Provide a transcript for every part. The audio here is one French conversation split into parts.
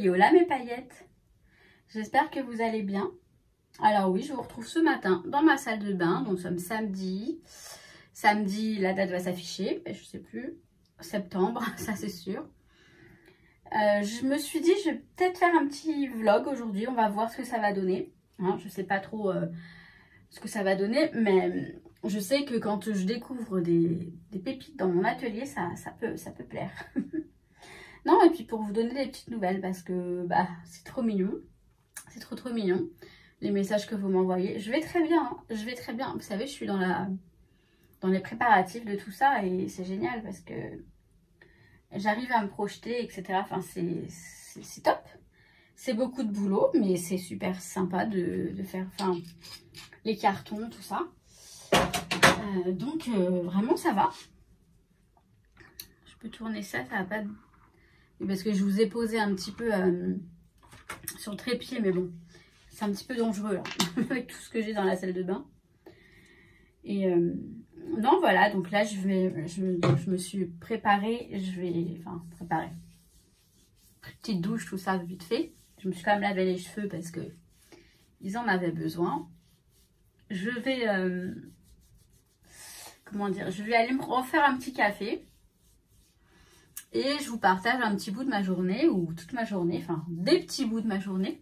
Yola mes paillettes. J'espère que vous allez bien. Alors oui, je vous retrouve ce matin dans ma salle de bain. Donc nous sommes samedi. Samedi, la date va s'afficher. Je sais plus. Septembre, ça c'est sûr. Je me suis dit, je vais peut-être faire un petit vlog aujourd'hui. On va voir ce que ça va donner. Hein, je sais pas trop ce que ça va donner. Mais je sais que quand je découvre des pépites dans mon atelier, ça peut plaire. Non, et puis pour vous donner des petites nouvelles, parce que bah c'est trop mignon. C'est trop mignon, les messages que vous m'envoyez. Je vais très bien, hein, je vais très bien. Vous savez, je suis dans les préparatifs de tout ça et c'est génial parce que j'arrive à me projeter, etc. Enfin, c'est top. C'est beaucoup de boulot, mais c'est super sympa de faire les cartons, tout ça. Donc, vraiment, ça va. Je peux tourner ça, ça va pas... Parce que je vous ai posé un petit peu sur le trépied, mais bon, c'est un petit peu dangereux là, avec tout ce que j'ai dans la salle de bain. Et non, voilà, donc là, je me suis préparée, préparer. Petite douche, tout ça, vite fait. Je me suis quand même lavé les cheveux parce que ils en avaient besoin. Je vais, comment dire, je vais aller me refaire un petit café. Et je vous partage un petit bout de ma journée, ou toute ma journée, enfin des petits bouts de ma journée.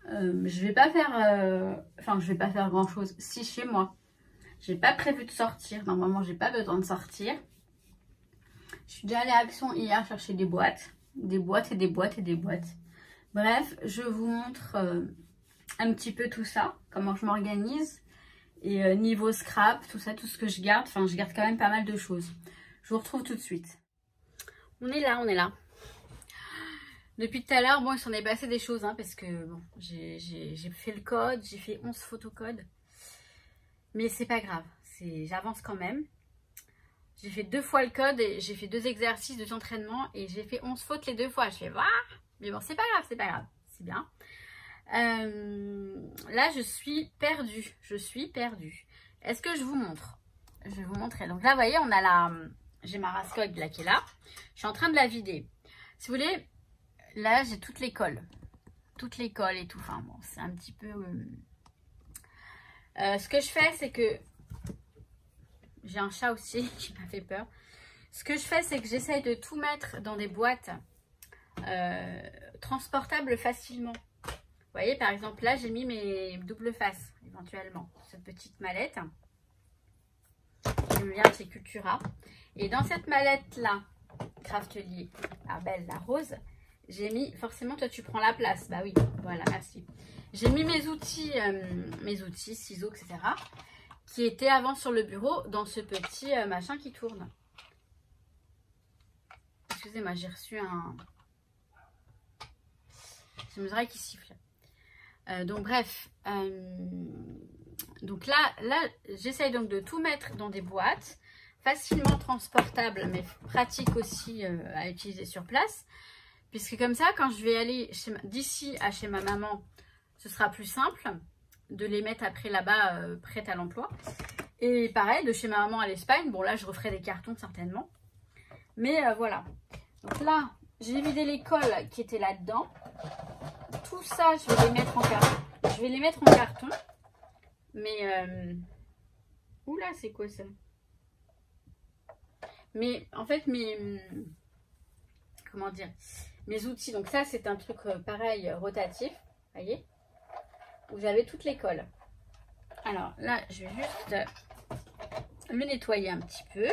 Je vais pas faire grand chose. Si chez moi, j'ai pas prévu de sortir. Normalement, j'ai pas besoin de sortir. Je suis déjà allée à Action hier chercher des boîtes. Des boîtes et des boîtes et des boîtes. Bref, je vous montre un petit peu tout ça, comment je m'organise. Et niveau scrap, tout ça, tout ce que je garde. Enfin, je garde quand même pas mal de choses. Je vous retrouve tout de suite. On est là. Depuis tout à l'heure, bon, il s'en est passé des choses, hein, parce que bon, j'ai fait le code, j'ai fait 11 photocodes. Mais c'est pas grave, j'avance quand même. J'ai fait 2 fois le code, et j'ai fait 2 exercices de entraînement et j'ai fait 11 fautes les 2 fois. Je fais, waouh! Mais bon, c'est pas grave, c'est bien. Là, je suis perdue. Est-ce que je vous montre? Je vais vous montrer. Donc là, vous voyez, on a j'ai ma rascogue là qui est là. Je suis en train de la vider. Si vous voulez, là j'ai toute l'école. Et tout. Enfin bon, c'est un petit peu... ce que je fais, c'est que... J'ai un chat aussi qui m'a fait peur. Ce que je fais, c'est que j'essaye de tout mettre dans des boîtes transportables facilement. Vous voyez, par exemple, là, j'ai mis mes doubles faces, éventuellement. Cette petite mallette. Qui me vient de chez Cultura. Et dans cette mallette-là, Craftelier, la belle, la rose, j'ai mis, forcément, toi, tu prends la place. Bah oui, voilà, merci. J'ai mis mes outils, ciseaux, etc., qui étaient avant sur le bureau, dans ce petit machin qui tourne. Excusez-moi, j'ai reçu j'ai mes oreilles qui sifflent. Donc, bref. Donc là j'essaye donc de tout mettre dans des boîtes. Facilement transportable, mais pratique aussi à utiliser sur place. Puisque comme ça, quand je vais aller d'ici à chez ma maman, ce sera plus simple de les mettre après là-bas prêtes à l'emploi. Et pareil, de chez ma maman à l'Espagne, bon là, je referai des cartons certainement. Mais voilà. Donc là, j'ai vidé les cols qui étaient là-dedans. Tout ça, je vais les mettre en carton. Mais... Oula, c'est quoi ça? Mais en fait, comment dire, mes outils, donc ça c'est un truc pareil rotatif, voyez, où j'avais toutes les colles. Alors là, je vais juste le nettoyer un petit peu.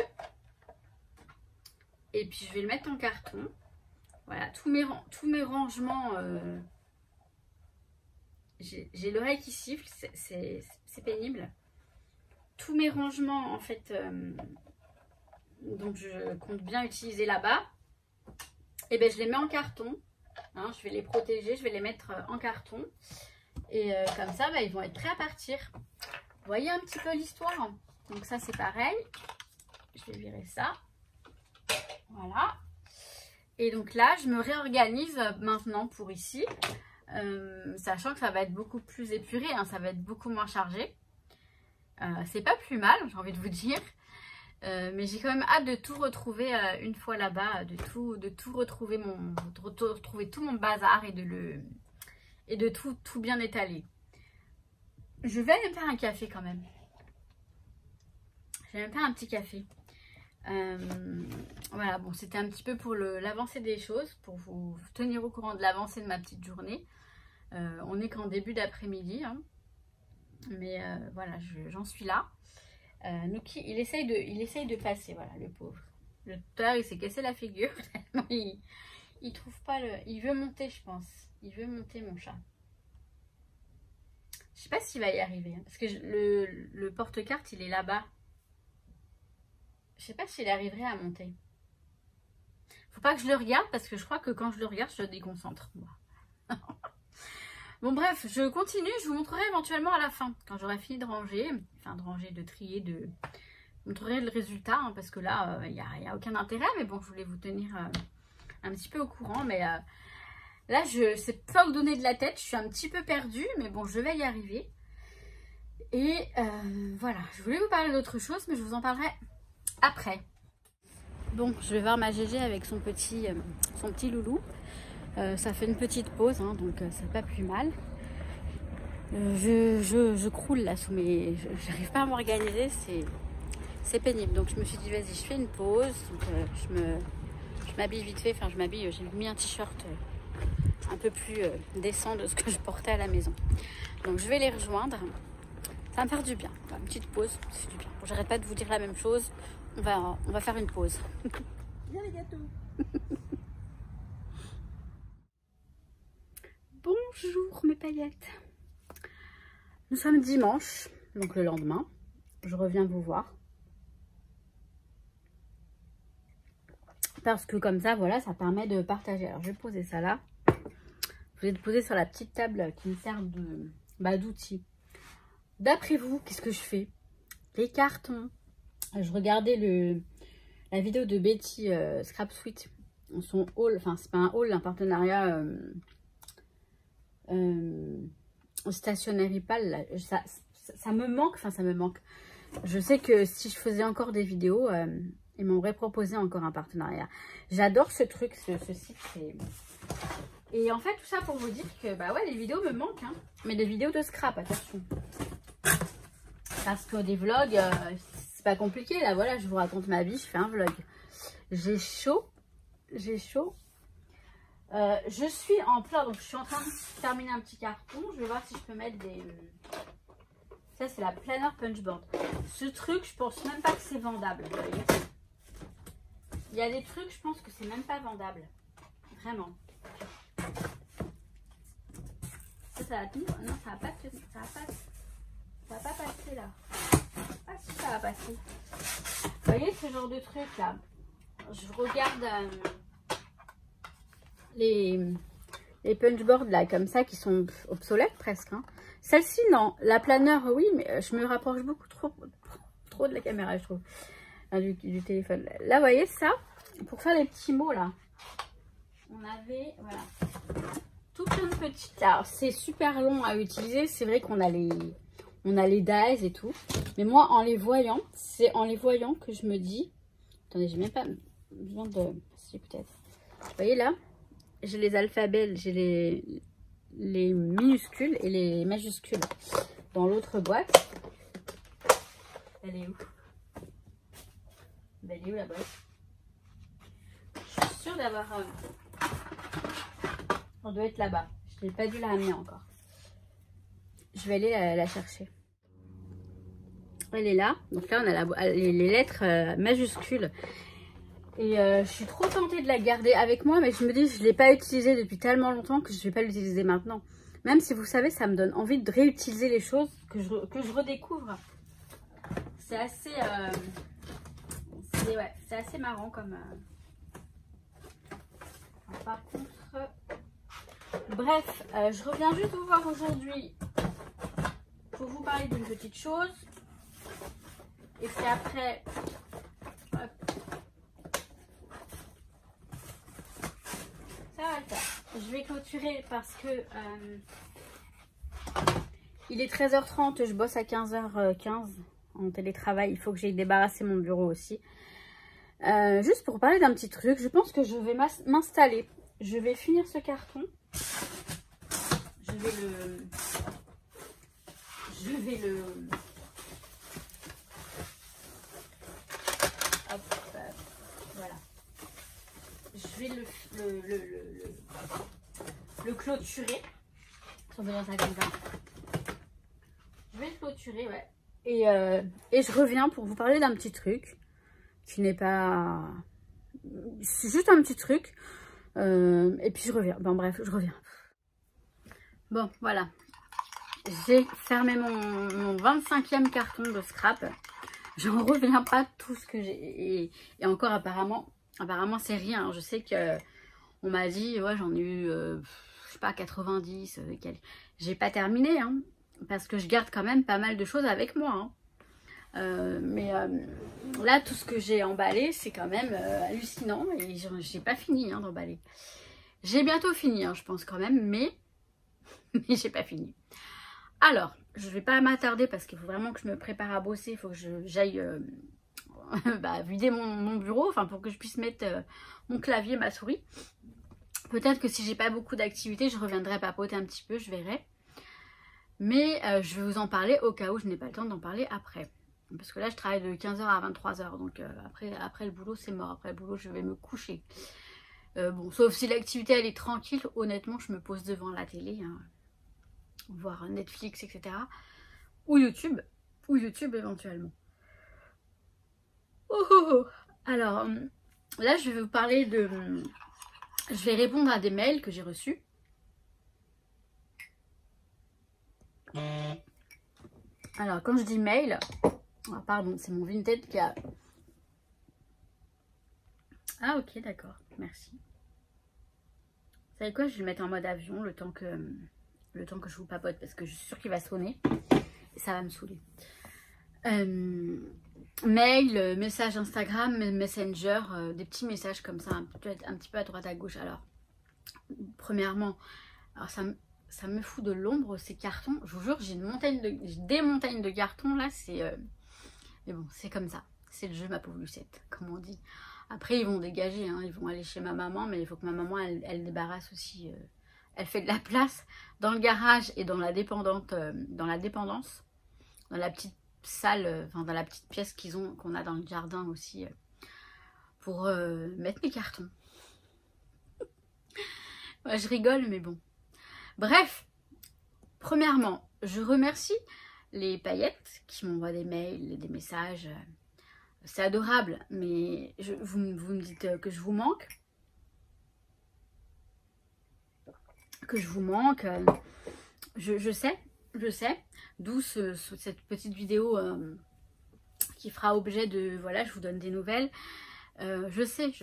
Et puis je vais le mettre en carton. Voilà, tous mes rangements. J'ai l'oreille qui siffle, c'est pénible. Tous mes rangements, en fait... donc je compte bien utiliser là-bas, et ben je les mets en carton, hein, je vais les protéger, je vais les mettre en carton, et comme ça ils vont être prêts à partir. Vous voyez un petit peu l'histoire. Donc ça c'est pareil, je vais virer ça, voilà. Et donc là je me réorganise maintenant pour ici, sachant que ça va être beaucoup plus épuré, hein, ça va être beaucoup moins chargé. C'est pas plus mal, j'ai envie de vous dire. Mais j'ai quand même hâte de tout retrouver une fois là-bas, de tout retrouver retrouver tout mon bazar et de tout bien étaler. Je vais aller me faire un café quand même. Je vais me faire un petit café. Voilà, bon, c'était un petit peu pour l'avancée des choses, pour vous tenir au courant de l'avancée de ma petite journée. On n'est qu'en début d'après-midi, hein. Mais voilà, j'en suis là. Nuki, il essaye de passer, voilà, le pauvre. Tout à l'heure, il s'est cassé la figure. il trouve pas le... Il veut monter, je pense. Il veut monter, mon chat. Je sais pas s'il va y arriver, hein, parce que le porte-carte, il est là-bas. Je sais pas s'il arriverait à monter. Faut pas que je le regarde, parce que je crois que quand je le regarde, je le déconcentre, moi. Bon bref, je continue, je vous montrerai éventuellement à la fin, quand j'aurai fini de ranger, enfin de ranger, de trier, je vous montrerai le résultat, hein, parce que là, il n'y a aucun intérêt, mais bon, je voulais vous tenir un petit peu au courant, mais là, je sais pas où donner de la tête, je suis un petit peu perdue, mais bon, je vais y arriver. Et voilà, je voulais vous parler d'autre chose, mais je vous en parlerai après. Bon, je vais voir ma Gégé avec son petit loulou. Ça fait une petite pause, hein, donc c'est pas plus mal. Je croule là sous mes... J'arrive pas à m'organiser, c'est pénible. Donc je me suis dit, vas-y, je fais une pause. Donc, je m'habille vite fait, enfin je m'habille, j'ai mis un t-shirt un peu plus décent de ce que je portais à la maison. Donc je vais les rejoindre. Ça va me faire du bien. Une petite pause, c'est du bien. Bon, j'arrête pas de vous dire la même chose. On va faire une pause. Viens les gâteaux. Bonjour mes paillettes. Nous sommes dimanche, donc le lendemain. Je reviens vous voir. Parce que comme ça, voilà, ça permet de partager. Alors je vais poser ça là. Je vais le poser sur la petite table qui me sert d'outil. D'après vous, qu'est-ce que je fais? Les cartons. Je regardais la vidéo de Betty Scrap Sweet. Son haul, enfin c'est pas un haul, un partenariat Stationery Pal. Ça me manque, enfin ça me manque. Je sais que si je faisais encore des vidéos, ils m'auraient proposé encore un partenariat. J'adore ce truc, ce site. Et en fait, tout ça pour vous dire que bah ouais, les vidéos me manquent, hein. Mais les vidéos de scrap, attention. Parce que des vlogs, c'est pas compliqué. Là, voilà, je vous raconte ma vie, je fais un vlog. J'ai chaud. J'ai chaud. Je suis en plein, donc je suis en train de terminer un petit carton. Je vais voir si je peux mettre des... Ça, c'est la Planner Punchboard. Ce truc, je pense même pas que c'est vendable. Vous voyez, il y a des trucs, je pense que c'est même pas vendable. Vraiment. Ça va tenir. Non, ça va pas tenir. Ça va pas passer là. Ah si, ça va passer. Vous voyez ce genre de truc là. Je regarde les punchboards là comme ça qui sont obsolètes presque, hein. Celle-ci non, la planeur oui, mais je me rapproche beaucoup trop de la caméra, je trouve, enfin, du téléphone. Là vous voyez ça, pour faire les petits mots là, on avait voilà tout plein de petites. Alors c'est super long à utiliser, c'est vrai qu'on a les dies et tout, mais moi en les voyant, c'est en les voyant que je me dis, attendez, j'ai même pas besoin de, si peut-être, vous voyez là, j'ai les alphabets, j'ai les minuscules et les majuscules dans l'autre boîte. Elle est où? Ben, elle est où la boîte? Je suis sûre d'avoir... On doit être là-bas. Je n'ai pas dû la ramener encore. Je vais aller la chercher. Elle est là. Donc là, on a les lettres majuscules. Et je suis trop tentée de la garder avec moi, mais je me dis je ne l'ai pas utilisée depuis tellement longtemps que je ne vais pas l'utiliser maintenant. Même si vous savez, ça me donne envie de réutiliser les choses que je redécouvre. C'est assez, c'est assez marrant comme... Alors, par contre, bref, je reviens juste vous voir aujourd'hui pour vous parler d'une petite chose. Et puis après... Hop, ça va le faire. Je vais clôturer parce que il est 13h30, je bosse à 15h15 en télétravail. Il faut que j'aille débarrasser mon bureau aussi. Juste pour parler d'un petit truc, je pense que je vais m'installer. Je vais finir ce carton. Je vais le... Hop, voilà. Je vais le clôturer. Je vais le clôturer, ouais. Et je reviens pour vous parler d'un petit truc qui n'est pas... C'est juste un petit truc. Et puis je reviens. Bon, bref, je reviens. Bon, voilà. J'ai fermé mon 25e carton de scrap. J'en reviens pas de tout ce que j'ai. Et encore, apparemment c'est rien. Je sais que on m'a dit, ouais, j'en ai eu, je sais pas, 90. J'ai pas terminé, hein, parce que je garde quand même pas mal de choses avec moi. Hein. Là, tout ce que j'ai emballé, c'est quand même hallucinant. Et j'ai pas fini hein, d'emballer. J'ai bientôt fini, hein, je pense quand même, mais j'ai pas fini. Alors, je vais pas m'attarder parce qu'il faut vraiment que je me prépare à bosser. Il faut que j'aille vider mon bureau, enfin pour que je puisse mettre mon clavier, ma souris. Peut-être que si j'ai pas beaucoup d'activités, je reviendrai papoter un petit peu, je verrai. Mais je vais vous en parler au cas où je n'ai pas le temps d'en parler après. Parce que là, je travaille de 15h à 23h. Donc après le boulot, c'est mort. Après le boulot, je vais me coucher. Bon, sauf si l'activité, elle est tranquille. Honnêtement, je me pose devant la télé. Hein, voir Netflix, etc. Ou YouTube éventuellement. Alors, là, je vais vous parler de... Je vais répondre à des mails que j'ai reçus. Alors, quand je dis mail... Ah, pardon, c'est mon Vinted qui a... Ah, ok, d'accord. Merci. Vous savez quoi? Je vais le mettre en mode avion le temps que je vous papote parce que je suis sûre qu'il va sonner. Et ça va me saouler. Mail, message Instagram, Messenger, des petits messages comme ça, un petit peu à droite à gauche. Alors, premièrement, alors ça me fout de l'ombre ces cartons. Je vous jure, j'ai des montagnes de cartons là. Mais bon, c'est comme ça. C'est le jeu, ma pauvre Lucette, comme on dit. Après, ils vont dégager, hein, ils vont aller chez ma maman, mais il faut que ma maman, elle débarrasse aussi. Elle fait de la place dans le garage et dans la dépendance, dans la petite salle, enfin dans la petite pièce qu'on a dans le jardin aussi, pour mettre mes cartons. Ouais, je rigole, mais bon. Bref, premièrement, je remercie les paillettes qui m'envoient des mails, des messages. C'est adorable, mais vous me dites que je vous manque. Je sais. D'où cette petite vidéo qui fera objet de, voilà, je vous donne des nouvelles. Je sais.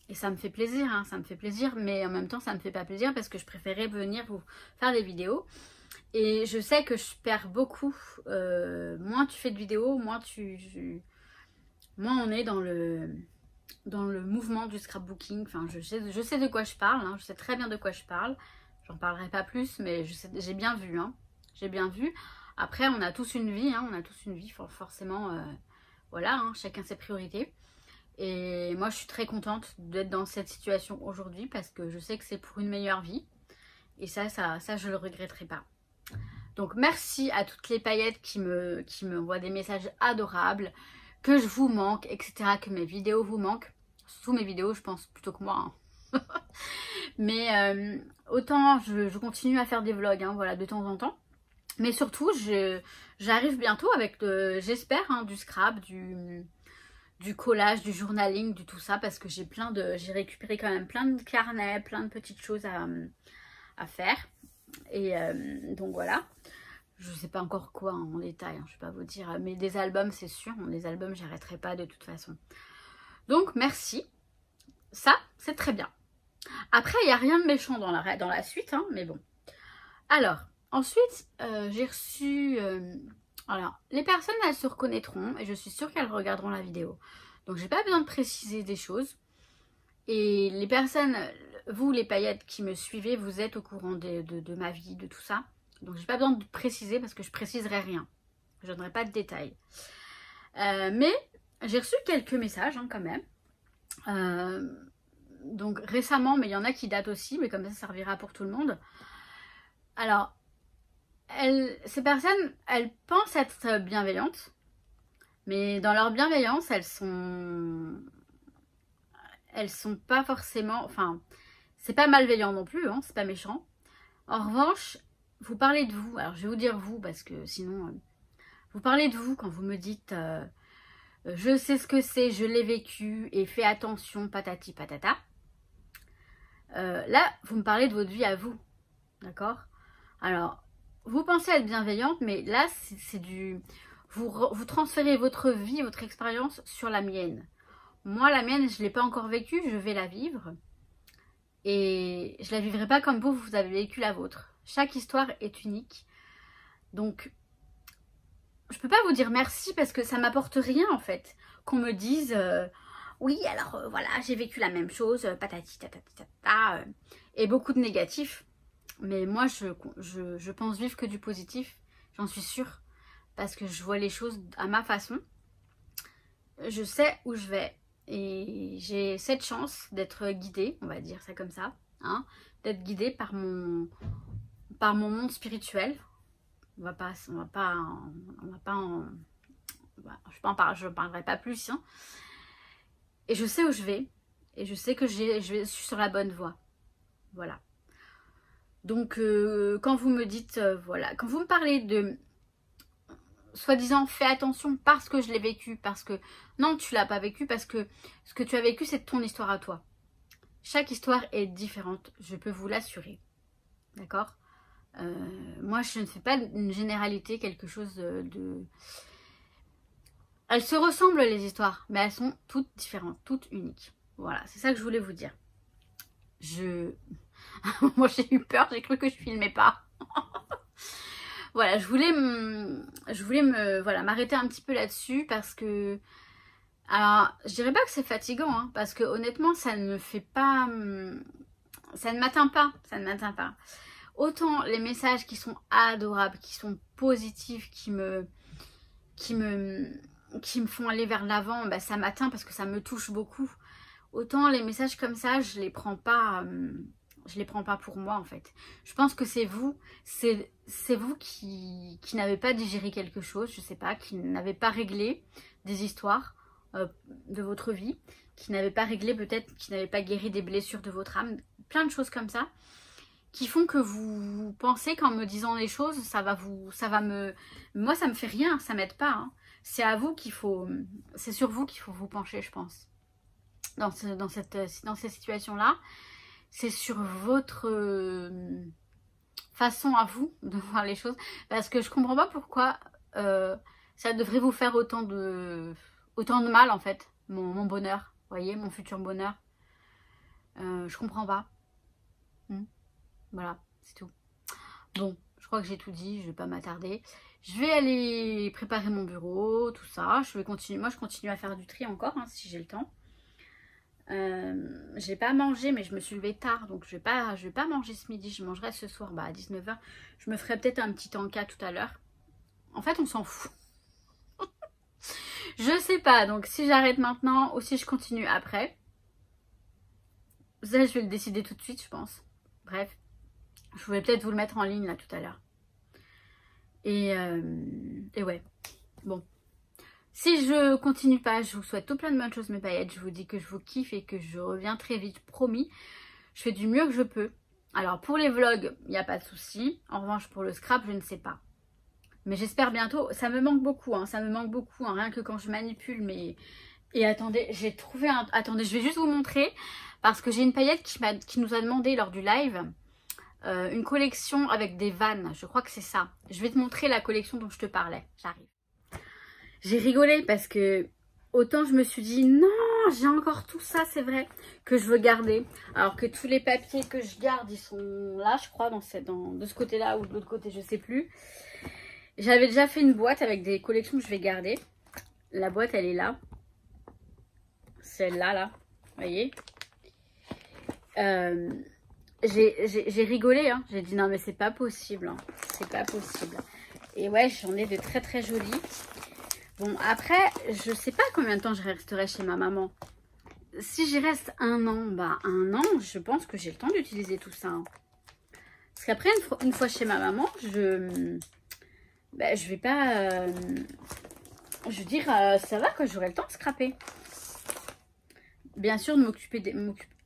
Et ça me fait plaisir, hein, ça me fait plaisir, mais en même temps, ça me fait pas plaisir parce que je préférais venir vous faire des vidéos. Et je sais que je perds beaucoup. Moins tu fais de vidéos, moins on est dans le mouvement du scrapbooking. Enfin, je sais de quoi je parle, hein, je sais très bien de quoi je parle. J'en parlerai pas plus, mais j'ai bien vu, hein. J'ai bien vu. Après, on a tous une vie, hein, forcément, voilà, hein, chacun ses priorités. Et moi, je suis très contente d'être dans cette situation aujourd'hui parce que je sais que c'est pour une meilleure vie. Et ça, je le regretterai pas. Donc, merci à toutes les paillettes qui me envoient des messages adorables, que je vous manque, etc., que mes vidéos vous manquent. Surtout mes vidéos, je pense, plutôt que moi, hein. Mais autant je continue à faire des vlogs, hein, voilà, de temps en temps. Mais surtout, j'arrive bientôt avec, j'espère, hein, du scrap, du collage, du journaling, du tout ça, parce que j'ai récupéré quand même plein de carnets, plein de petites choses à faire. Et donc voilà. Je ne sais pas encore quoi en détail, hein, je ne vais pas vous dire. Mais des albums, c'est sûr. Des albums, j'arrêterai pas de toute façon. Donc, merci. Ça, c'est très bien. Après, il n'y a rien de méchant dans la suite, hein, mais bon. Alors, ensuite, j'ai reçu... alors, les personnes, elles se reconnaîtront et je suis sûre qu'elles regarderont la vidéo. Donc, j'ai pas besoin de préciser des choses. Et les personnes, vous, les paillettes qui me suivez, vous êtes au courant de ma vie, de tout ça. Donc, j'ai pas besoin de préciser parce que je préciserai rien. Je ne donnerai pas de détails. Mais j'ai reçu quelques messages hein, quand même. Donc récemment, mais il y en a qui datent aussi, mais comme ça servira pour tout le monde. Alors, ces personnes, elles pensent être bienveillantes, mais dans leur bienveillance, elles sont pas forcément, enfin, c'est pas malveillant non plus, hein, c'est pas méchant. En revanche, vous parlez de vous, alors je vais vous dire vous, parce que sinon, vous parlez de vous quand vous me dites je sais ce que c'est, je l'ai vécu, et fais attention, patati patata. Là, vous me parlez de votre vie à vous, d'accord? Alors, vous pensez être bienveillante, mais là, c'est du... Vous transférez votre vie, votre expérience sur la mienne. Moi, la mienne, je ne l'ai pas encore vécue, je vais la vivre. Et je la vivrai pas comme vous, vous avez vécu la vôtre. Chaque histoire est unique. Donc, je peux pas vous dire merci parce que ça m'apporte rien, en fait. Qu'on me dise, oui, alors voilà, j'ai vécu la même chose, patati, tatati, tatata, et beaucoup de négatifs. Mais moi, je pense vivre que du positif, j'en suis sûre, parce que je vois les choses à ma façon. Je sais où je vais et j'ai cette chance d'être guidée, on va dire ça comme ça, hein, d'être guidée par mon monde spirituel. Je parlerai pas plus, hein. Et je sais où je vais et je sais que je suis sur la bonne voie. Voilà. Donc, quand vous me dites, voilà, quand vous me parlez de, soi-disant, fais attention parce que je l'ai vécu, parce que, non, tu l'as pas vécu, parce que ce que tu as vécu, c'est ton histoire à toi. Chaque histoire est différente, je peux vous l'assurer. D'accord? Moi, je ne fais pas une généralité, quelque chose de... Elles se ressemblent, les histoires, mais elles sont toutes différentes, toutes uniques. Voilà, c'est ça que je voulais vous dire. Moi j'ai eu peur, j'ai cru que je filmais pas. Voilà, je voulais m'arrêter un petit peu là-dessus parce que, alors je dirais pas que c'est fatigant, hein, parce que honnêtement ça ne me fait pas, ça ne m'atteint pas, Autant les messages qui sont adorables, qui sont positifs, qui me font aller vers l'avant, bah, ça m'atteint parce que ça me touche beaucoup. Autant les messages comme ça, je les prends pas pour moi en fait. Je pense que c'est vous qui n'avez pas digéré quelque chose, je sais pas, qui n'avez pas réglé des histoires de votre vie, qui n'avez pas réglé peut-être, qui n'avez pas guéri des blessures de votre âme, plein de choses comme ça, qui font que vous pensez qu'en me disant les choses, moi ça me fait rien, ça m'aide pas, hein. C'est à vous qu'il faut, c'est sur vous qu'il faut vous pencher, je pense. Dans ces situations-là, c'est sur votre façon à vous de voir les choses. Parce que je comprends pas pourquoi ça devrait vous faire autant de mal, en fait. Mon bonheur, vous voyez, mon futur bonheur. Je comprends pas. Voilà, c'est tout. Bon, je crois que j'ai tout dit, je vais pas m'attarder. Je vais aller préparer mon bureau, tout ça. Je vais continuer. Moi, je continue à faire du tri encore, hein, si j'ai le temps. J'ai pas mangé, mais je me suis levée tard, donc je vais pas manger ce midi. Je mangerai ce soir à 19 h. Je me ferai peut-être un petit encas tout à l'heure. En fait, on s'en fout. Je sais pas, donc si j'arrête maintenant ou si je continue après, ça je vais le décider tout de suite, je pense. Bref, je voulais peut-être vous le mettre en ligne là tout à l'heure. Et ouais, bon. Si je continue pas, je vous souhaite tout plein de bonnes choses mes paillettes. Je vous dis que je vous kiffe et que je reviens très vite, promis. Je fais du mieux que je peux. Alors pour les vlogs, il n'y a pas de souci. En revanche pour le scrap, je ne sais pas. Mais j'espère bientôt. Ça me manque beaucoup, hein, rien que quand je manipule. Mais et attendez, j'ai trouvé un... Attendez, je vais juste vous montrer. Parce que j'ai une paillette qui nous a demandé lors du live une collection avec des vannes. Je crois que c'est ça. Je vais te montrer la collection dont je te parlais. J'arrive. J'ai rigolé parce que autant je me suis dit non, j'ai encore tout ça, c'est vrai, que je veux garder. Alors que tous les papiers que je garde, ils sont là, je crois, de ce côté-là ou de l'autre côté, je sais plus. J'avais déjà fait une boîte avec des collections que je vais garder. La boîte, elle est là. Celle-là, là. Vous voyez, j'ai rigolé, hein. J'ai dit non mais c'est pas possible, hein. C'est pas possible. Et ouais, j'en ai de très très jolis. Bon, après, je sais pas combien de temps je resterai chez ma maman. Si j'y reste 1 an, bah 1 an, je pense que j'ai le temps d'utiliser tout ça. Hein. Parce qu'après, une fois chez ma maman, je vais pas... je veux dire, ça va quoi, j'aurai le temps de scraper. Bien sûr, de m'occuper des...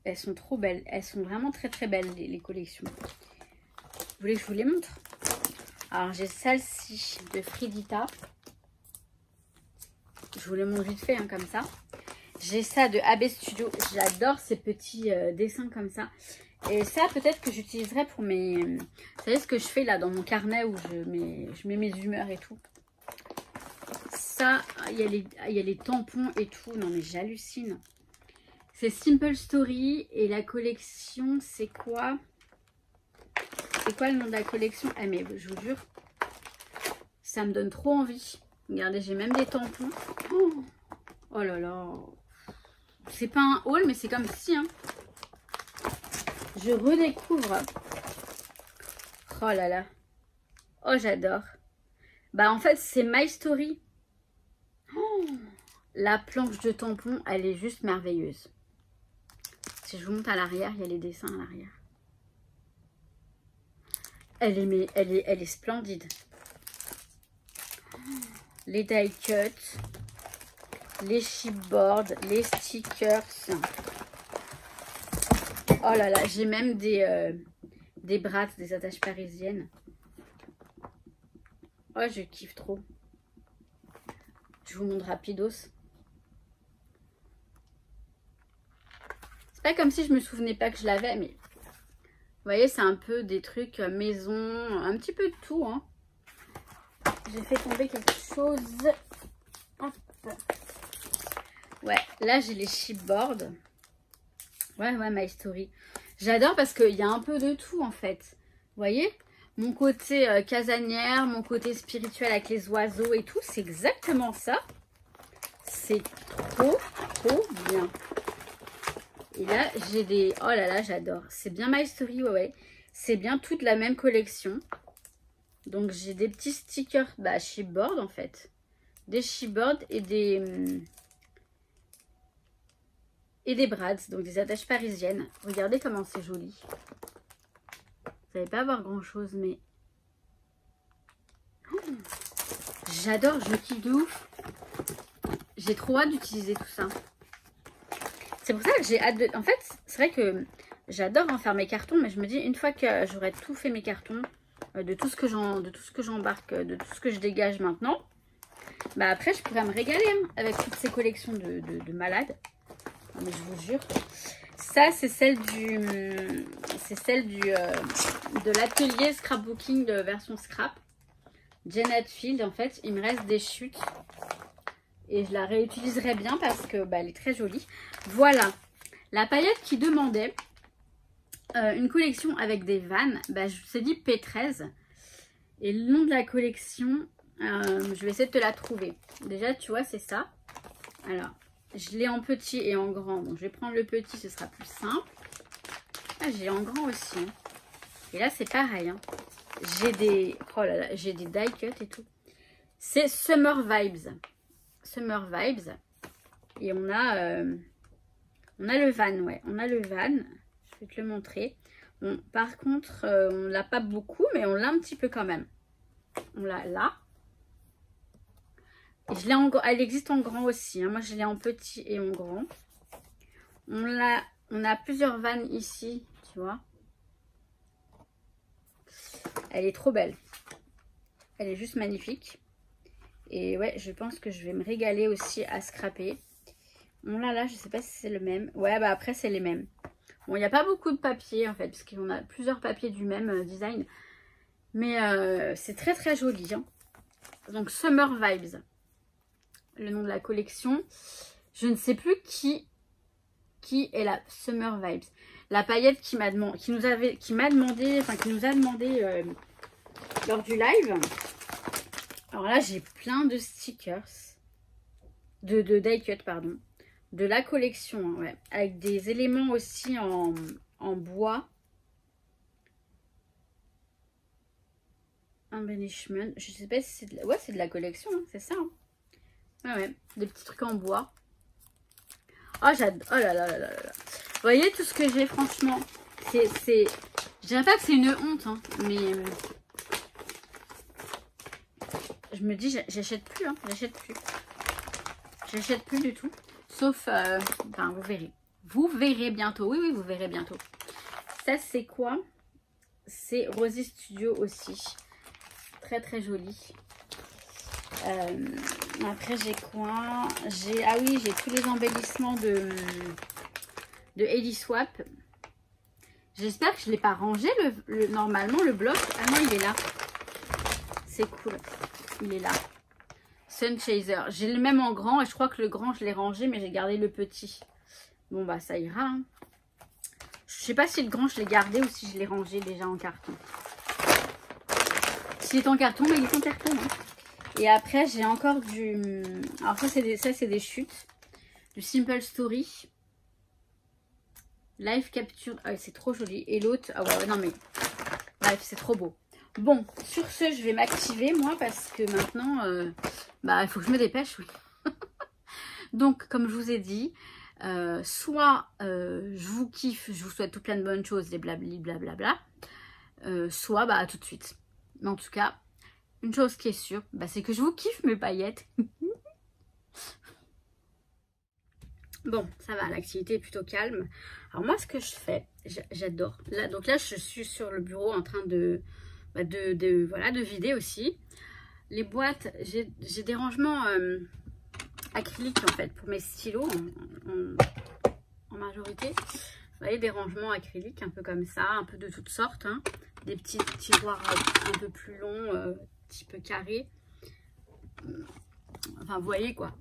Elles sont trop belles. Elles sont vraiment très très belles, les collections. Vous voulez que je vous les montre? Alors, j'ai celle-ci de Fridita. Je vous les montre vite fait, hein, comme ça. J'ai ça de AB Studio. J'adore ces petits dessins comme ça. Et ça, peut-être que j'utiliserai pour mes... Vous savez ce que je fais là dans mon carnet où je mets mes humeurs et tout. Ça, il y a les tampons et tout. Non mais j'hallucine. C'est Simple Story et la collection, c'est quoi? C'est quoi le nom de la collection? Ah mais je vous jure, ça me donne trop envie. Regardez, j'ai même des tampons. Oh là là. C'est pas un haul, mais c'est comme si... Hein. Je redécouvre. Oh là là. Oh, j'adore. Bah, en fait, c'est My Story. Oh, la planche de tampon, elle est juste merveilleuse. Si je vous monte à l'arrière, il y a les dessins à l'arrière. Elle est splendide. Les die cuts, les chipboards, les stickers. Oh là là, j'ai même des brats, des attaches parisiennes. Oh, je kiffe trop. Je vous montre rapidos. C'est pas comme si je me souvenais pas que je l'avais, mais... Vous voyez, c'est un peu des trucs maison, un petit peu de tout. Hein. J'ai fait tomber quelque chose. Hop. Ouais, là j'ai les chipboards. Ouais, My Story. J'adore parce qu'il y a un peu de tout en fait. Vous voyez, mon côté casanière, mon côté spirituel avec les oiseaux et tout, c'est exactement ça. C'est trop bien. Et là, j'ai des... Oh là là, j'adore. C'est bien My Story, ouais. C'est bien toute la même collection. Donc, j'ai des petits stickers, bah, chipboard, en fait. Des chipboards et des brads, donc des attaches parisiennes. Regardez comment c'est joli. Vous n'allez pas voir grand-chose, mais... Oh, j'adore, je kiffe de ouf. J'ai trop hâte d'utiliser tout ça. C'est pour ça que j'ai hâte de... En fait, c'est vrai que j'adore en faire mes cartons, mais je me dis, une fois que j'aurai tout fait mes cartons, de tout ce que j'embarque, de tout ce que je dégage maintenant, bah après, je pourrais me régaler hein, avec toutes ces collections de malades. Mais je vous jure. Ça, c'est celle de l'atelier scrapbooking de version scrap. Jen Hatfield, en fait, il me reste des chutes. Et je la réutiliserai bien parce que bah, elle est très jolie. Voilà. La paillette qui demandait une collection avec des vannes. Bah, je vous ai dit P13. Et le nom de la collection, je vais essayer de te la trouver. Déjà, tu vois, c'est ça. Alors, je l'ai en petit et en grand. Donc, je vais prendre le petit, ce sera plus simple. Ah, j'ai en grand aussi. Hein. Et là, c'est pareil. Hein. J'ai des... Oh là là, j'ai des die cuts et tout. C'est Summer Vibes. Summer Vibes. Et on a le van, ouais. On a le van. Je vais te le montrer. Bon, par contre, on l'a pas beaucoup, mais on l'a un petit peu quand même. On l'a là. Et je l'ai en... Elle existe en grand aussi. Hein. Moi, je l'ai en petit et en grand. On a plusieurs vannes ici, tu vois. Elle est trop belle. Elle est juste magnifique. Et ouais, je pense que je vais me régaler aussi à scraper. Bon là, je sais pas si c'est le même. Ouais, bah après, c'est les mêmes. Bon, il n'y a pas beaucoup de papier, en fait, parce qu'on a plusieurs papiers du même design. Mais c'est très, très joli. Hein. Donc, Summer Vibes. Le nom de la collection. Je ne sais plus qui est la Summer Vibes. La paillette qui nous a demandé lors du live. Alors là, j'ai plein de stickers. De die cut, pardon. De la collection, hein, ouais. Avec des éléments aussi en bois. embellishment. Je sais pas si c'est de la... Ouais, c'est de la collection, hein, c'est ça. Hein. Ouais, des petits trucs en bois. Oh, j'adore. Oh là là là là là. Vous voyez tout ce que j'ai, franchement. C'est... Je dirais pas que c'est une honte, hein, mais... Je me dis, j'achète plus, hein, j'achète plus. J'achète plus du tout. Sauf, enfin, vous verrez. Vous verrez bientôt. Oui, oui, vous verrez bientôt. Ça, c'est quoi? C'est Rosy Studio aussi. Très, très joli. Après, j'ai quoi? Ah oui, j'ai tous les embellissements de Ellie Swap. J'espère que je ne l'ai pas rangé. Normalement, le bloc. Ah non, il est là. C'est cool. Il est là. Sun Chaser. J'ai le même en grand et je crois que le grand, je l'ai rangé, mais j'ai gardé le petit. Bon, bah, ça ira. Hein. Je sais pas si le grand, je l'ai gardé ou si je l'ai rangé déjà en carton. S'il est en carton, mais il est en carton. Hein. Et après, j'ai encore du... Alors, ça, c'est des chutes. Du Simple Story. Live Capture. Ah, c'est trop joli. Et l'autre... Ah ouais, non, mais... Bref, c'est trop beau. Bon, sur ce, je vais m'activer, moi, parce que maintenant... bah, il faut que je me dépêche, oui. Donc, comme je vous ai dit... soit je vous kiffe, je vous souhaite tout plein de bonnes choses, des blabli blablabla, soit bah à tout de suite. Mais en tout cas, une chose qui est sûre, bah, c'est que je vous kiffe mes paillettes. Bon, ça va, l'activité est plutôt calme. Alors moi, ce que je fais, j'adore. Là, donc là, je suis sur le bureau en train voilà, de vider aussi. Les boîtes, j'ai des rangements... acrylique en fait pour mes stylos en majorité. Vous voyez, des rangements acryliques un peu comme ça, un peu de toutes sortes, hein. Des petits tiroirs un peu plus longs, type carré. Enfin, vous voyez quoi.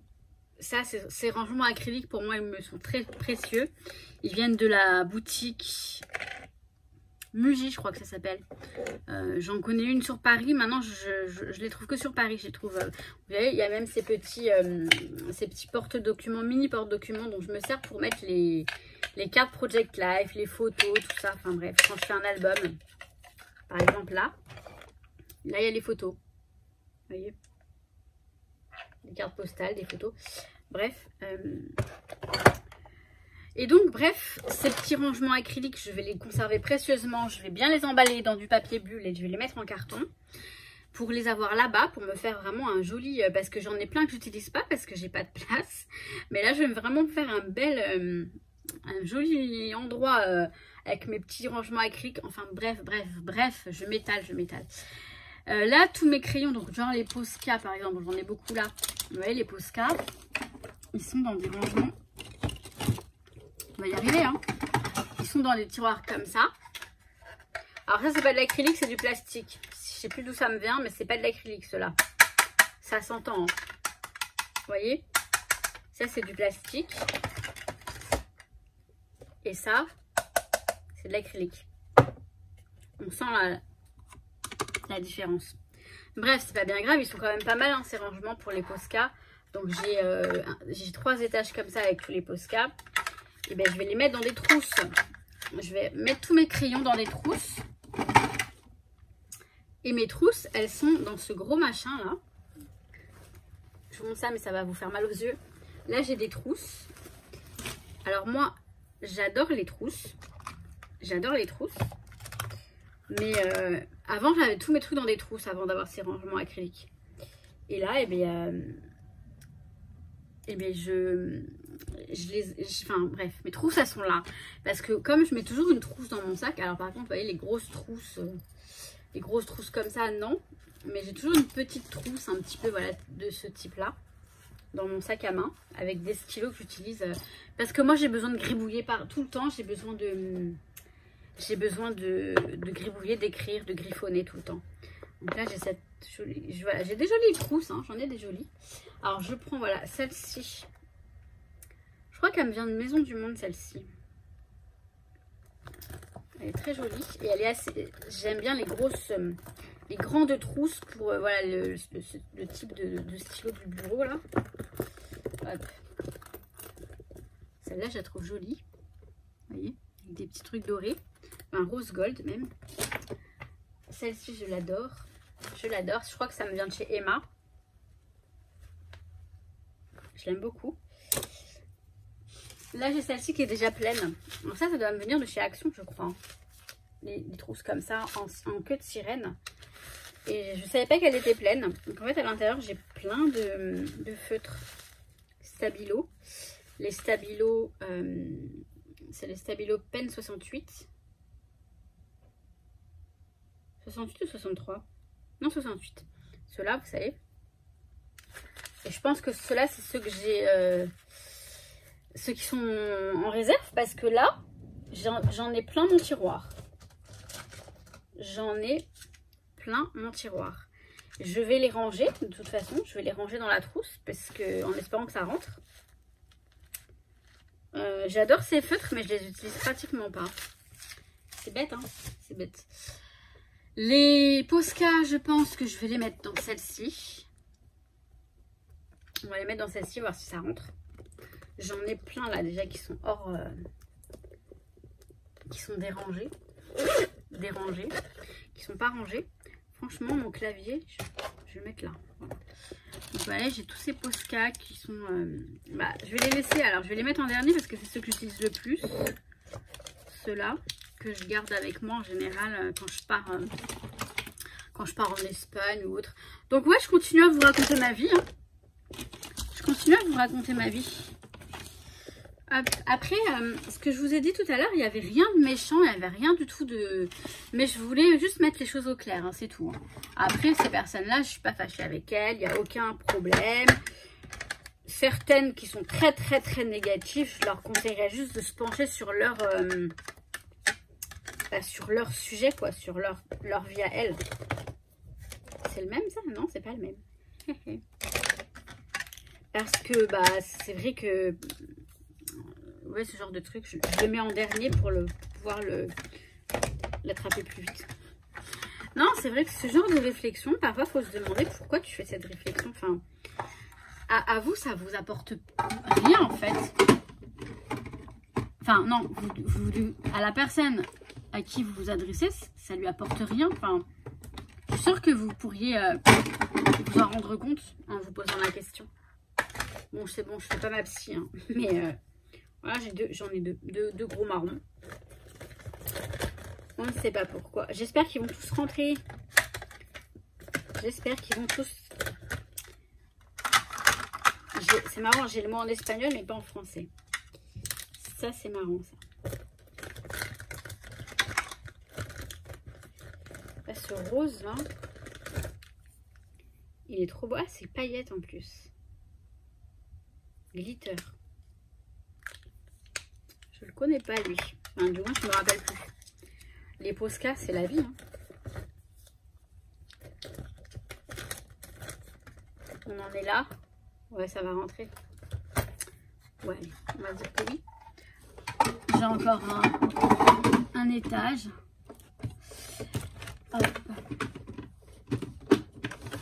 Ça, ces rangements acryliques pour moi, ils me sont très précieux. Ils viennent de la boutique Muji, je crois que ça s'appelle. J'en connais une sur Paris. Maintenant, je les trouve que sur Paris. Je les trouve. Vous voyez, il y a même ces petits porte-documents, mini porte-documents dont je me sers pour mettre les cartes Project Life, les photos, tout ça. Enfin bref, quand je fais un album, par exemple là, il y a les photos. Vous voyez, les cartes postales, des photos. Bref. Et donc, bref, ces petits rangements acryliques, je vais les conserver précieusement. Je vais bien les emballer dans du papier bulle et je vais les mettre en carton pour les avoir là-bas, pour me faire vraiment un joli... Parce que j'en ai plein que j'utilise pas parce que j'ai pas de place. Mais là, je vais vraiment me faire un joli endroit avec mes petits rangements acryliques. Enfin, bref, je m'étale. Là, tous mes crayons, donc genre les Posca par exemple, j'en ai beaucoup là. Vous voyez, les Posca, ils sont dans des rangements... On va y arriver, hein. Ils sont dans des tiroirs comme ça. Alors ça, c'est pas de l'acrylique, c'est du plastique. Je sais plus d'où ça me vient, mais c'est pas de l'acrylique, cela. Ça s'entend, hein. Vous voyez? Ça, c'est du plastique. Et ça, c'est de l'acrylique. On sent la différence. Bref, c'est pas bien grave. Ils sont quand même pas mal, hein, ces rangements pour les Posca. Donc, j'ai 3 étages comme ça avec tous les Posca. Et bien, je vais les mettre dans des trousses. Je vais mettre tous mes crayons dans des trousses. Et mes trousses, elles sont dans ce gros machin là. Je vous montre ça, mais ça va vous faire mal aux yeux. Là, j'ai des trousses. Alors moi, j'adore les trousses. Mais avant, j'avais tous mes trucs dans des trousses avant d'avoir ces rangements acryliques. Et là, enfin bref, mes trousses elles sont là parce que comme je mets toujours une trousse dans mon sac, alors par contre vous voyez les grosses trousses comme ça, non, mais j'ai toujours une petite trousse un petit peu, voilà, de ce type là dans mon sac à main avec des stylos que j'utilise parce que moi j'ai besoin de gribouiller tout le temps, j'ai besoin de gribouiller, d'écrire, de griffonner tout le temps. Donc là j'ai cette jolie, voilà, j'ai des jolies trousses, hein, j'en ai des jolies. Alors je prends, voilà, celle-ci. Je crois qu'elle me vient de Maison du Monde, celle-ci. Elle est très jolie et elle est assez... J'aime bien les grandes trousses pour voilà, le type de stylo du bureau là. Hop. Celle-là, je la trouve jolie. Vous voyez, avec des petits trucs dorés. Un rose gold même. Celle-ci, je l'adore. Je l'adore. Je crois que ça me vient de chez Emma. Je l'aime beaucoup. Là, j'ai celle-ci qui est déjà pleine. Donc ça doit me venir de chez Action, je crois. Les trousses comme ça, en queue de sirène. Et je savais pas qu'elle était pleine. Donc en fait, à l'intérieur, j'ai plein de feutres Stabilo. Les Stabilo, c'est les Stabilo Pen 68. 68 ou 63? Non, 68. Ceux-là, vous savez. Et je pense que ceux-là, c'est ceux que j'ai... ceux qui sont en réserve. Parce que là, j'en ai plein mon tiroir. J'en ai plein mon tiroir. Je vais les ranger, de toute façon. Je vais les ranger dans la trousse. Parce que, en espérant que ça rentre. J'adore ces feutres, mais je les utilise pratiquement pas. C'est bête, hein? C'est bête. Les Posca, je pense que je vais les mettre dans celle-ci. On va les mettre dans celle-ci, voir si ça rentre. J'en ai plein là déjà qui sont hors... qui sont dérangés. Qui sont pas rangés. Franchement, mon clavier, je vais le mettre là. Voilà. Donc voilà, j'ai tous ces Posca qui sont... je vais les laisser. Alors, je vais les mettre en dernier parce que c'est ceux que j'utilise le plus. Ceux-là, que je garde avec moi en général quand je pars en Espagne ou autre. Donc ouais, je continue à vous raconter ma vie. Hein. Je continue à vous raconter ma vie. Après, ce que je vous ai dit tout à l'heure, il n'y avait rien de méchant, il n'y avait rien du tout de... Mais je voulais juste mettre les choses au clair, hein, c'est tout. Hein. Après, ces personnes-là, je ne suis pas fâchée avec elles, il n'y a aucun problème. Certaines qui sont très très très négatives, je leur conseillerais juste de se pencher sur leur sujet, quoi, sur leur vie à elles. C'est le même ça? Non, c'est pas le même. Parce que c'est vrai que ouais, ce genre de truc, je le mets en dernier pour pouvoir l'attraper plus vite. Non, c'est vrai que ce genre de réflexion, parfois, il faut se demander pourquoi tu fais cette réflexion. Enfin, à vous, ça vous apporte rien, en fait. Enfin, non, à la personne à qui vous vous adressez, ça lui apporte rien. Enfin, je suis sûre que vous pourriez vous en rendre compte en vous posant la question. Bon, c'est bon, je fais pas ma psy, hein, mais voilà, j'en ai deux gros marrons. On ne sait pas pourquoi. J'espère qu'ils vont tous rentrer. J'espère qu'ils vont tous... C'est marrant, j'ai le mot en espagnol, mais pas en français. Ça, c'est marrant, ça. Là, ce rose, là, il est trop beau. Ah, c'est paillettes en plus. Glitter. Je le connais pas, lui. Enfin, du moins, je me rappelle plus. Les Posca, c'est la vie. Hein. On en est là. Ouais, ça va rentrer. Ouais, on va dire que oui. J'ai encore un étage. Hop.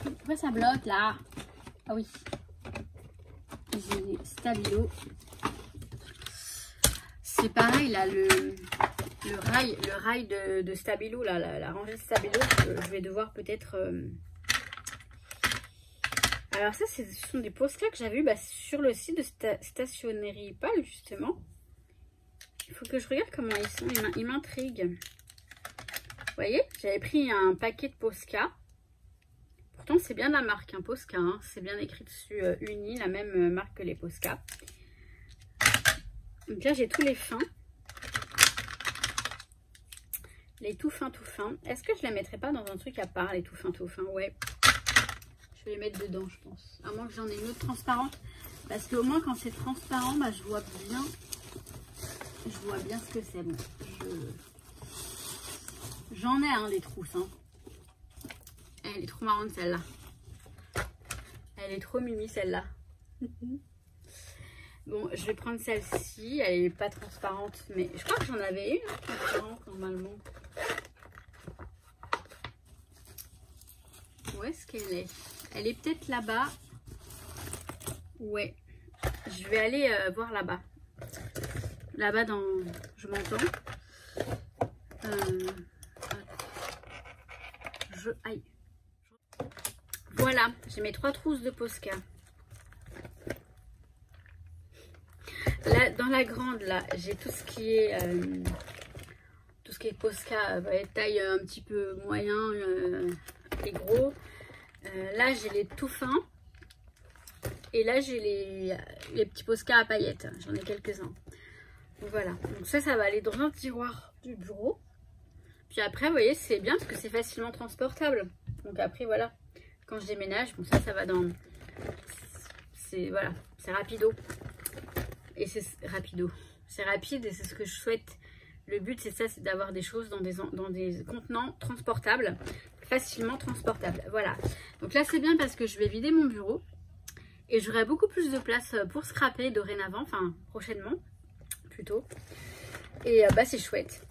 Pourquoi ça bloque là? Ah oui. J'ai Stabilo. C'est pareil là, le rail de Stabilo, là, la rangée de Stabilo, je vais devoir peut-être... Alors ça, ce sont des Posca que j'avais eu sur le site de Stationnerie Pâle, justement. Il faut que je regarde comment ils sont, ils m'intriguent. Vous voyez, j'avais pris un paquet de Posca. Pourtant, c'est bien la marque, hein, Posca. Hein. C'est bien écrit dessus, Uni, la même marque que les Posca. Donc là, j'ai tous les fins. Les tout fins, tout fins. Est-ce que je les mettrais pas dans un truc à part, les tout fins, tout fins? Ouais. Je vais les mettre dedans, je pense. À moins que j'en ai une autre transparente. Parce qu'au moins, quand c'est transparent, je vois bien. Je vois bien ce que c'est. Bon, j'en ai des trousses. Hein. Elle est trop marrante, celle-là. Elle est trop mimi, celle-là. Bon, je vais prendre celle-ci. Elle n'est pas transparente, mais je crois que j'en avais une transparente normalement. Où est-ce qu'elle est? Elle est peut-être là-bas. Ouais. Je vais aller voir là-bas. Là-bas dans... Je m'entends. Aïe. voilà, j'ai mes 3 trousses de Posca. Là, dans la grande, là, j'ai tout ce qui est Posca, taille un petit peu moyen et gros. Là, j'ai les tout fins. Et là, j'ai les petits Posca à paillettes. J'en ai quelques-uns. Voilà. Donc ça va aller dans un tiroir du bureau. Puis après, vous voyez, c'est bien parce que c'est facilement transportable. Donc après, voilà. Quand je déménage, bon, ça va dans... Voilà, c'est rapido. Et c'est rapido. C'est rapide et c'est ce que je souhaite. Le but, c'est ça, c'est d'avoir des choses dans des contenants transportables. Facilement transportables. Voilà. Donc là, c'est bien parce que je vais vider mon bureau. Et j'aurai beaucoup plus de place pour scraper dorénavant. Enfin, prochainement, plutôt. Et c'est chouette.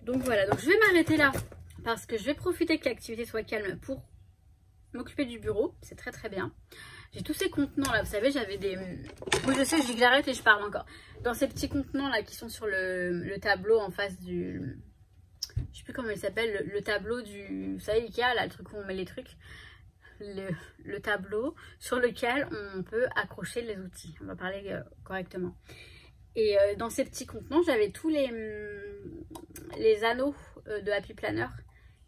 Donc voilà. Donc je vais m'arrêter là. Parce que je vais profiter que l'activité soit calme pour m'occuper du bureau. C'est très très bien. J'ai tous ces contenants là. Vous savez, j'avais des... Oui, je sais, je dis que j'arrête et je parle encore. Dans ces petits contenants là qui sont sur le tableau en face du... Je sais plus comment il s'appelle. Le tableau du... Vous savez, Ikea, là, le truc où on met les trucs. Le tableau sur lequel on peut accrocher les outils. On va parler correctement. Et dans ces petits contenants, j'avais tous les anneaux de Happy Planner.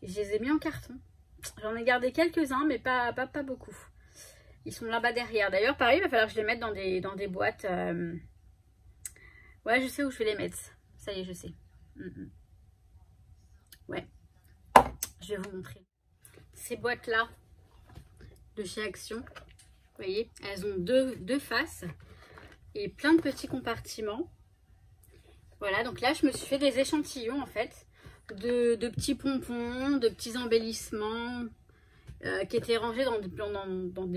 Et je les ai mis en carton. J'en ai gardé quelques-uns, mais pas beaucoup. Ils sont là-bas derrière. D'ailleurs, pareil, il va falloir que je les mette dans des boîtes. Ouais, je sais où je vais les mettre. Ça y est, je sais. Ouais. Je vais vous montrer. Ces boîtes-là de chez Action. Vous voyez, elles ont deux faces et plein de petits compartiments. Voilà, donc là, je me suis fait des échantillons, en fait, de petits pompons, de petits embellissements qui étaient rangés dans des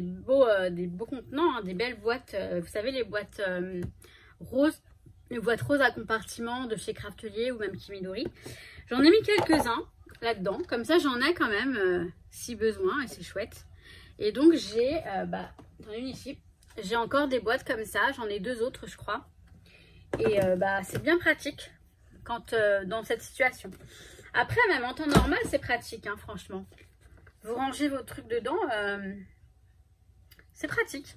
beaux contenants, hein, des belles boîtes. Vous savez, les boîtes roses, les boîtes roses à compartiments de chez Craftelier ou même Kimidori. J'en ai mis quelques-uns là-dedans. Comme ça, j'en ai quand même si besoin et c'est chouette. Et donc, j'ai, j'en ai une ici. J'ai encore des boîtes comme ça. J'en ai 2 autres, je crois. Et c'est bien pratique quand dans cette situation. Après, même en temps normal, c'est pratique, hein, franchement. Vous rangez vos trucs dedans, c'est pratique.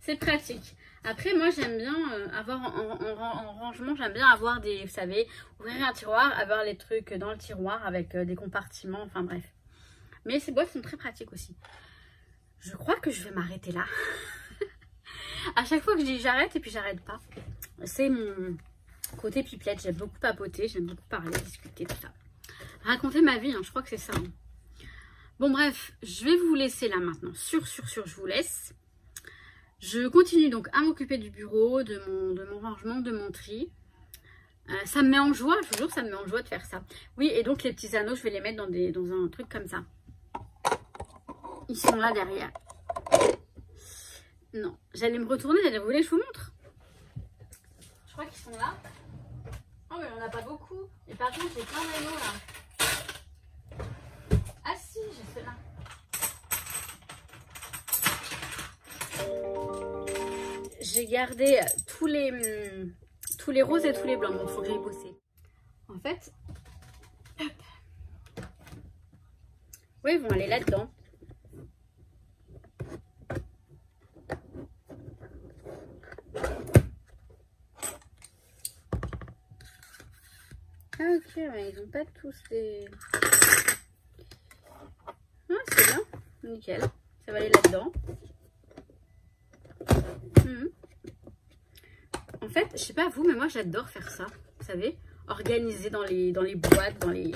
C'est pratique. Après, moi, j'aime bien avoir en rangement, j'aime bien avoir des, vous savez, ouvrir un tiroir, avoir les trucs dans le tiroir avec des compartiments, enfin bref. Mais ces boîtes sont très pratiques aussi. Je crois que je vais m'arrêter là. À chaque fois que je dis j'arrête et puis j'arrête pas. C'est mon côté pipelette, j'aime beaucoup papoter, j'aime beaucoup parler, discuter, tout ça. Raconter ma vie, hein, je crois que c'est ça. Hein. Bon bref, je vais vous laisser là maintenant. Je vous laisse. Je continue donc à m'occuper du bureau, de mon rangement, de mon tri. Ça me met en joie, je vous jure, ça me met en joie de faire ça. Oui, et donc les petits anneaux, je vais les mettre dans un truc comme ça. Ils sont là derrière. Non, j'allais me retourner, j'allais vous voulez que je vous montre. Je crois qu'ils sont là. Oh mais on n'a pas beaucoup. Et par contre, j'ai plein d'anneaux là. Ah si, j'ai ceux-là. J'ai gardé tous les roses et tous les blancs. Bon, il faut que j'aille bosser. En fait, hop. Oui, ils vont aller là-dedans. Ah ok, mais ils n'ont pas tous des... Ah, c'est bien, nickel. Ça va aller là-dedans. En fait, je sais pas vous, mais moi j'adore faire ça. Vous savez, organiser dans les boîtes, dans les...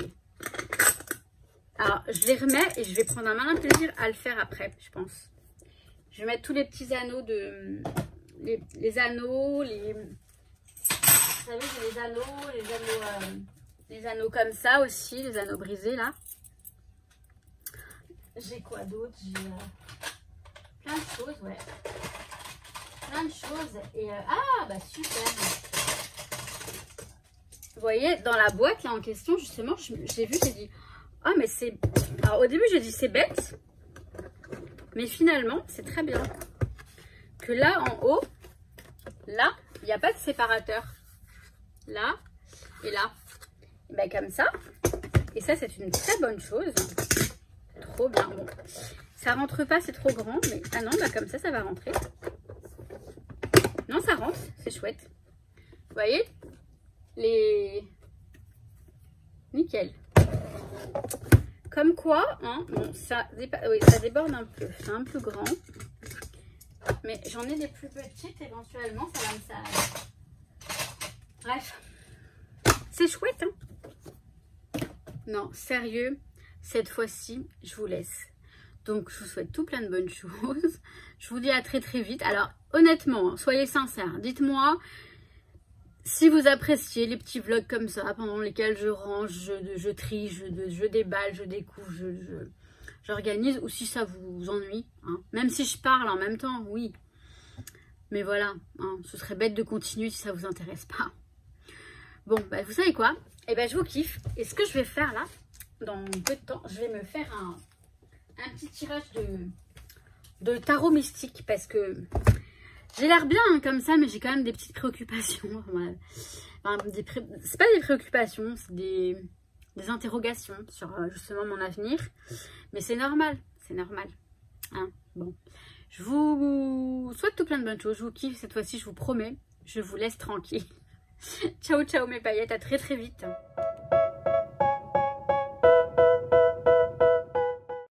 Alors, je les remets et je vais prendre un malin plaisir à le faire après, je pense. Je vais mettre tous les petits anneaux de... Les anneaux, les... Vous savez, j'ai les anneaux comme ça aussi, les anneaux brisés là. J'ai quoi d'autre? J'ai plein de choses, ouais. Plein de choses. Et ah, bah super. Vous voyez, dans la boîte là en question, justement, j'ai vu, j'ai dit, ah, mais c'est... Alors au début, j'ai dit, c'est bête. Mais finalement, c'est très bien. Que là, en haut, là, il n'y a pas de séparateur. Là et là. Et ben comme ça. Et ça, c'est une très bonne chose. Trop bien. Bon. Ça rentre pas, c'est trop grand. Mais ah non, bah comme ça va rentrer. Non, ça rentre, c'est chouette. Vous voyez les... Nickel. Comme quoi, hein, bon, oui, ça déborde un peu. C'est un peu grand. Mais j'en ai des plus petites éventuellement, ça va me servir. Bref. C'est chouette, hein. Non, sérieux, cette fois-ci, je vous laisse. Donc, je vous souhaite tout plein de bonnes choses. Je vous dis à très très vite. Alors, honnêtement, soyez sincères. Dites-moi si vous appréciez les petits vlogs comme ça, pendant lesquels je range, je trie, je déballe, je découvre, j'organise, ou si ça vous ennuie. Hein. Même si je parle en même temps, oui. Mais voilà, hein, ce serait bête de continuer si ça vous intéresse pas. Bon, bah, vous savez quoi? Eh ben, je vous kiffe. Et ce que je vais faire là, dans peu de temps, je vais me faire un petit tirage de tarot mystique, parce que j'ai l'air bien hein, comme ça, mais j'ai quand même des petites préoccupations. Enfin, c'est pas des préoccupations, c'est des interrogations sur justement mon avenir. Mais c'est normal, c'est normal. Hein, bon, je vous souhaite tout plein de bonnes choses. Je vous kiffe cette fois-ci, je vous promets. Je vous laisse tranquille. Ciao, ciao mes paillettes, à très très vite.